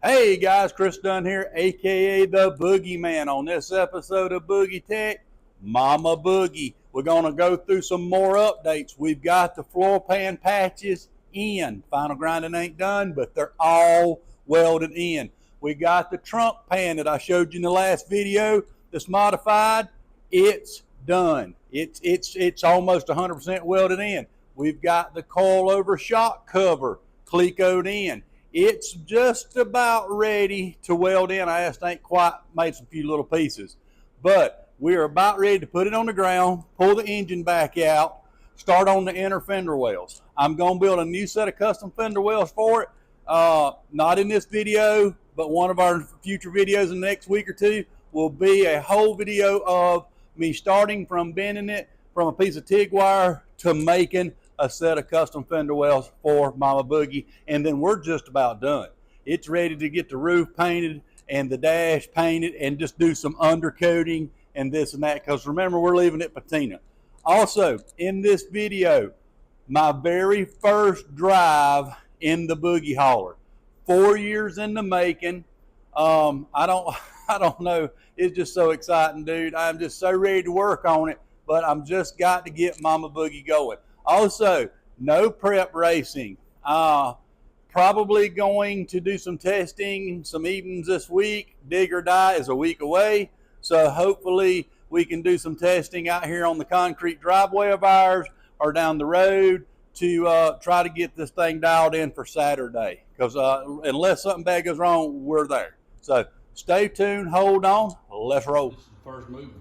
Hey guys, Chris Dunn here, aka the Boogeyman. On this episode of Boogie Tech, Mama Boogie. We're gonna go through some more updates. We've got the floor pan patches in. Final grinding ain't done, but they're all welded in. We got the trunk pan that I showed you in the last video that's modified. It's done. It's almost 100% welded in. We've got the coilover shock cover clecoed in. It's just about ready to weld in. I just ain't quite made some few little pieces, but we're about ready to put it on the ground, pull the engine back out, start on the inner fender wells. I'm going to build a new set of custom fender wells for it. Not in this video, but one of our future videos in the next week or two will be a whole video of me starting from bending it from a piece of TIG wire to making a set of custom fender wells for Mama Boogie, and then we're just about done. It's ready to get the roof painted and the dash painted and just do some undercoating and this and that, because remember, we're leaving it patina. Also, in this video, my very first drive in the Boogie Hauler. 4 years in the making. I don't know. It's just so exciting, dude. I'm just so ready to work on it, but I'm just got to get Mama Boogie going. Also, no prep racing. Probably going to do some testing, some evenings this week. Dig or Die is a week away. So hopefully we can do some testing out here on the concrete driveway of ours or down the road to try to get this thing dialed in for Saturday. Because unless something bad goes wrong, we're there. So stay tuned, hold on, let's roll. This is the first move.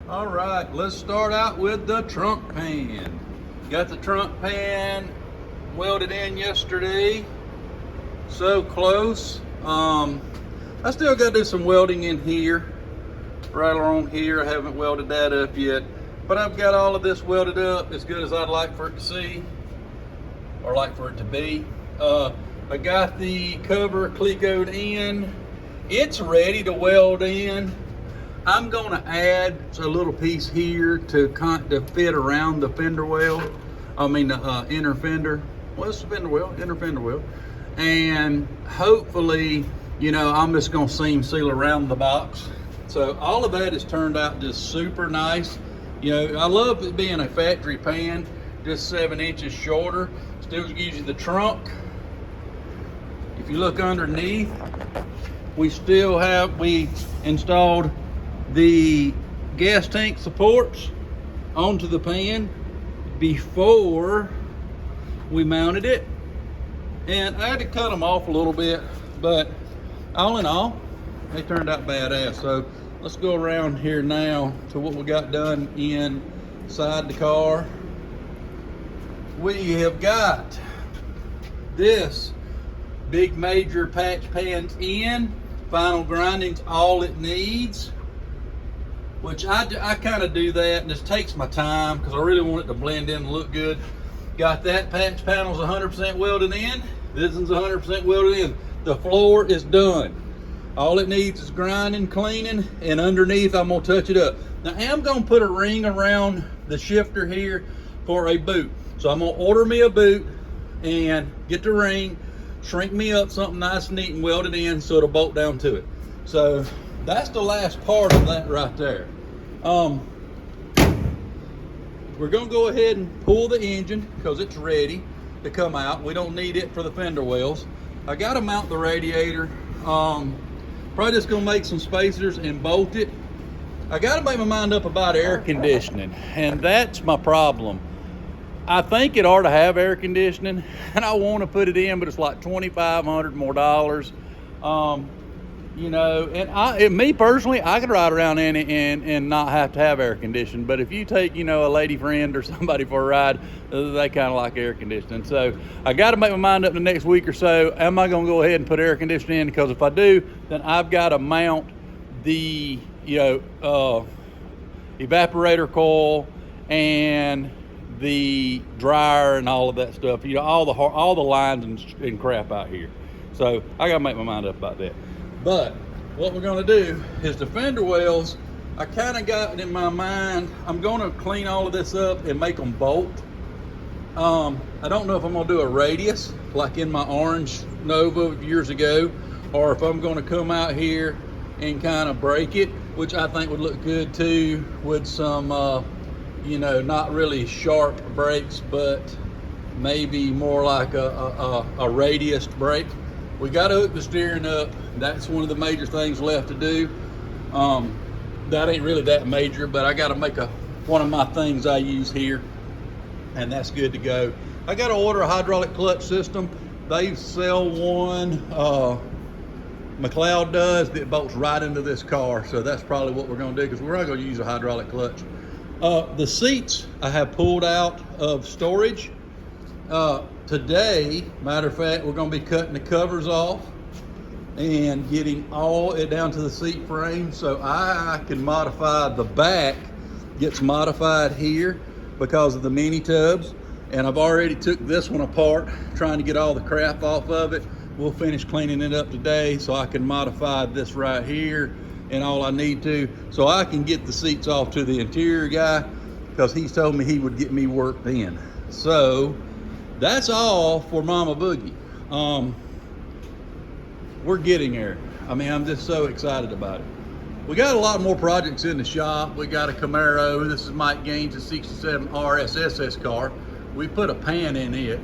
All right, let's start out with the trunk pan. Got the trunk pan welded in yesterday. So close. I still got to do some welding in here. Right along here, I haven't welded that up yet. But I've got all of this welded up as good as I'd like for it to see, or like for it to be. I got the cover clecoed in. It's ready to weld in. I'm going to add a little piece here to fit around the fender well. I mean the inner fender. Well, it's the fender well, inner fender well. And hopefully, you know, I'm just going to seam seal around the box. So all of that has turned out just super nice. You know, I love it being a factory pan, just 7 inches shorter. Still gives you the trunk. If you look underneath, we installed the gas tank supports onto the pan before we mounted it, and I had to cut them off a little bit, but all in all they turned out badass. So let's go around here now to what we got done inside the car. We have got this big major patch pans in. Final grinding's all it needs, which I kind of do that, and this takes my time because I really want it to blend in and look good. Got that patch panel's 100% welded in. This one's 100% welded in. The floor is done. All it needs is grinding, cleaning, and underneath I'm gonna touch it up. Now I am gonna put a ring around the shifter here for a boot. So I'm gonna order me a boot and get the ring, shrink me up something nice and neat and weld it in so it'll bolt down to it. So that's the last part of that right there. We're gonna go ahead and pull the engine because it's ready to come out. We don't need it for the fender wells. I gotta mount the radiator. Probably just gonna make some spacers and bolt it. I gotta make my mind up about air conditioning, and that's my problem. I think it ought to have air conditioning, and I want to put it in, but it's like $2,500 more dollars. You know, and me personally, I could ride around in it and not have to have air conditioning. But if you take, you know, a lady friend or somebody for a ride, they kind of like air conditioning. So I got to make my mind up the next week or so. Am I going to go ahead and put air conditioning in? Because if I do, then I've got to mount the, you know, evaporator coil and the dryer and all of that stuff. You know, all the lines and crap out here. So I got to make my mind up about that. But what we're gonna do is the fender wells, I kind of got it in my mind, I'm gonna clean all of this up and make them bolt. I don't know if I'm gonna do a radius like in my orange Nova years ago, or if I'm gonna come out here and kind of break it, which I think would look good too with some, you know, not really sharp brakes, but maybe more like a radius brake. We got to hook the steering up. That's one of the major things left to do. That ain't really that major, but I got to make one of my things I use here, and that's good to go. I got to order a hydraulic clutch system. They sell one, McLeod does, that bolts right into this car. So that's probably what we're going to do, because we're not going to use a hydraulic clutch. The seats I have pulled out of storage. Today, matter of fact, we're going to be cutting the covers off and getting all it down to the seat frame, so I can modify the back. Gets modified here because of the mini tubs, and I've already took this one apart trying to get all the crap off of it. We'll finish cleaning it up today so I can modify this right here and all I need to, so I can get the seats off to the interior guy, because he's told me he would get me worked in. So that's all for Mama Boogie. We're getting there. I mean, I'm just so excited about it. We got a lot more projects in the shop. We got a Camaro. This is Mike Gaines' 67 RSSS car. We put a pan in it.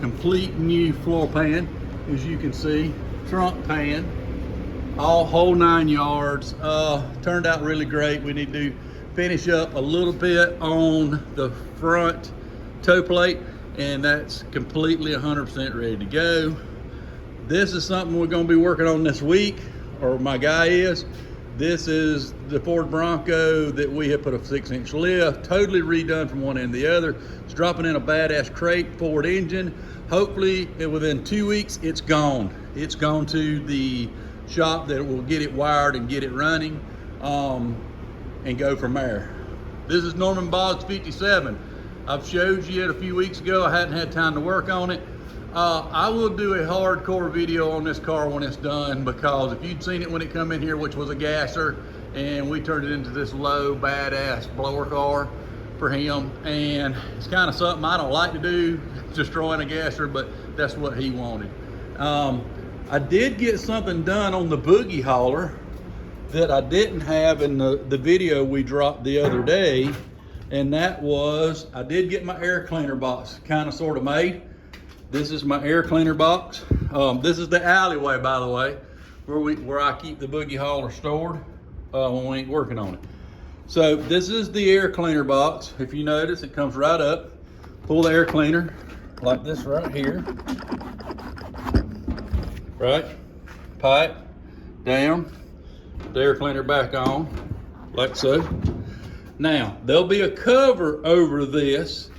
Complete new floor pan, as you can see. Trunk pan. All whole 9 yards. Turned out really great. We need to finish up a little bit on the front toe plate, and that's completely 100% ready to go. This is something we're going to be working on this week, or my guy is. This is the Ford Bronco that we have put a 6-inch lift, totally redone from one end to the other. It's dropping in a badass crate Ford engine. Hopefully within 2 weeks it's gone. It's gone to the shop that will get it wired and get it running, and go from there. This is Norman Boggs 57. I've showed you it a few weeks ago. I hadn't had time to work on it. I will do a hardcore video on this car when it's done, because if you'd seen it when it come in here, which was a gasser, and we turned it into this low badass blower car for him, and it's kind of something I don't like to do, destroying a gasser, but that's what he wanted. I did get something done on the Boogie Hauler that I didn't have in the video we dropped the other day, and that was, I did get my air cleaner box kind of sort of made. This is my air cleaner box. This is the alleyway, by the way, where I keep the Boogie Hauler stored when we ain't working on it. So this is the air cleaner box. If you notice, it comes right up. Pull the air cleaner like this right here. Right, pipe down, the air cleaner back on, like so. Now, there'll be a cover over this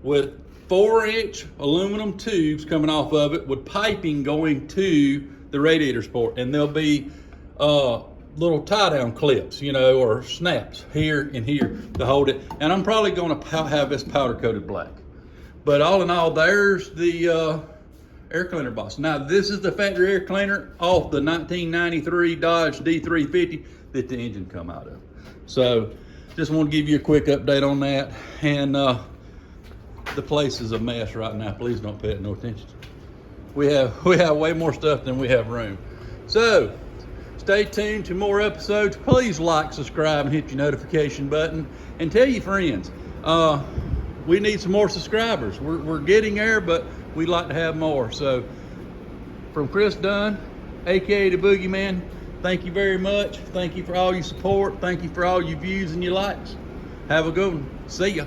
with 4-inch aluminum tubes coming off of it with piping going to the radiator support, and there'll be little tie-down clips, you know, or snaps here and here to hold it. And I'm probably going to have this powder-coated black. But all in all, there's the air cleaner box. Now, this is the factory air cleaner off the 1993 Dodge D350 that the engine come out of. So just want to give you a quick update on that. And the place is a mess right now. Please don't pay it no attention. We have way more stuff than we have room. So stay tuned to more episodes. Please like, subscribe, and hit your notification button, and tell your friends. We need some more subscribers. We're getting there, but we'd like to have more. So from Chris Dunn, aka the Boogeyman, thank you very much. Thank you for all your support. Thank you for all your views and your likes. Have a good one. See ya.